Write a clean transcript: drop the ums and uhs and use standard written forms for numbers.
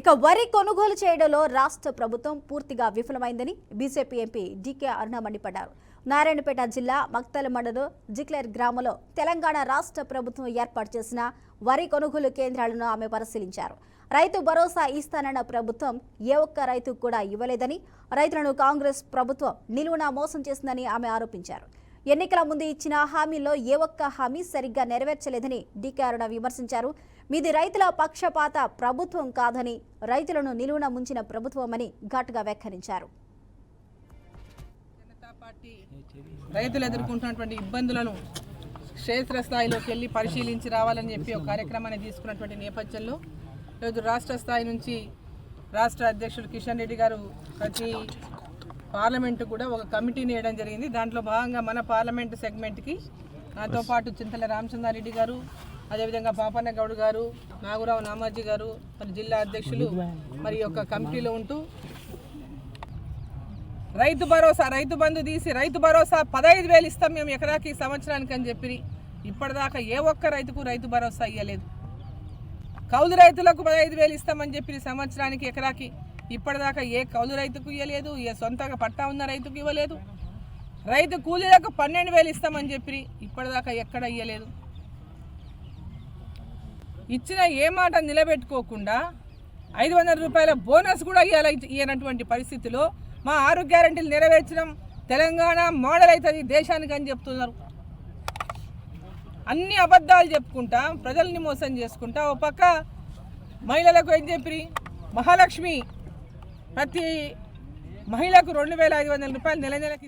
ఇక వరి కొనుగోలు చేయడంలో రాష్ట్ర ప్రభుత్వం పూర్తిగా విఫలమైందని బీజేపీ ఎంపీ డీకే అరుణ మండిపడ్డారు. నారాయణపేట జిల్లా మక్తల మండలం జిక్లేర్ గ్రామంలో తెలంగాణ రాష్ట్ర ప్రభుత్వం ఏర్పాటు చేసిన వరి కొనుగోలు కేంద్రాలను ఆమె పరిశీలించారు. రైతు భరోసా ఇస్తానన్న ప్రభుత్వం ఏ ఒక్క రైతుకు కూడా ఇవ్వలేదని, రైతులను కాంగ్రెస్ ప్రభుత్వం నిలువునా మోసం చేసిందని ఆమె ఆరోపించారు. ఎన్నికల ముందు ఇచ్చిన హామీల్లో ఏ ఒక్క హామీ సరిగ్గా నెరవేర్చలేదని డీకే అరుణ విమర్శించారు. మీది రైతుల పక్షపాత ప్రభుత్వం కాదని, రైతులను నిలువున ముంచిన ప్రభుత్వమని ఘాటుగా వ్యాఖ్యానించారు. జనతా పార్టీ రైతులు ఎదుర్కొంటున్నటువంటి ఇబ్బందులను క్షేత్రస్థాయిలోకి వెళ్ళి పరిశీలించి రావాలని చెప్పి ఒక కార్యక్రమాన్ని తీసుకున్నటువంటి నేపథ్యంలో ఈరోజు రాష్ట్ర స్థాయి నుంచి రాష్ట్ర అధ్యక్షుడు కిషన్ రెడ్డి గారు ప్రతి పార్లమెంటు కూడా ఒక కమిటీని వేయడం జరిగింది. దాంట్లో భాగంగా మన పార్లమెంటు సెగ్మెంట్కి నాతో పాటు చింతల రామచంద్రారెడ్డి గారు, అదేవిధంగా పాపన్న గౌడ్ గారు, నాగురావు నామాజీ గారు, మరి జిల్లా అధ్యక్షులు మరి యొక్క కమిటీలో ఉంటూ రైతు భరోసా, రైతు బంధు తీసి రైతు భరోసా 15,000 ఇస్తాం మేము ఎకరాకి సంవత్సరానికి అని చెప్పి ఇప్పటిదాకా ఏ ఒక్క రైతుకు రైతు భరోసా ఇవ్వలేదు. కౌలు రైతులకు 15,000 ఇస్తామని చెప్పి సంవత్సరానికి ఎకరాకి ఇప్పటిదాకా ఏ కౌలు రైతుకు ఇవ్వలేదు, ఏ సొంతంగా పట్టా ఉన్న రైతుకు ఇవ్వలేదు. రైతు కూలీలకు 12,000 ఇస్తామని చెప్పి ఇప్పటిదాకా ఎక్కడ ఇవ్వలేదు. ఇచ్చిన ఏ మాట నిలబెట్టుకోకుండా 500 రూపాయల బోనస్ కూడా ఇవ్వనటువంటి పరిస్థితిలో మా 6 గ్యారెంటీలు నెరవేర్చడం తెలంగాణ మోడల్ అవుతుంది దేశానికి అని చెప్తున్నారు. అన్ని అబద్ధాలు చెప్పుకుంటా ప్రజల్ని మోసం చేసుకుంటా ఓ పక్క మహిళలకు ఏం చెప్పి మహాలక్ష్మి ప్రతి మహిళకు 2,500 రూపాయలు నెల నెలకి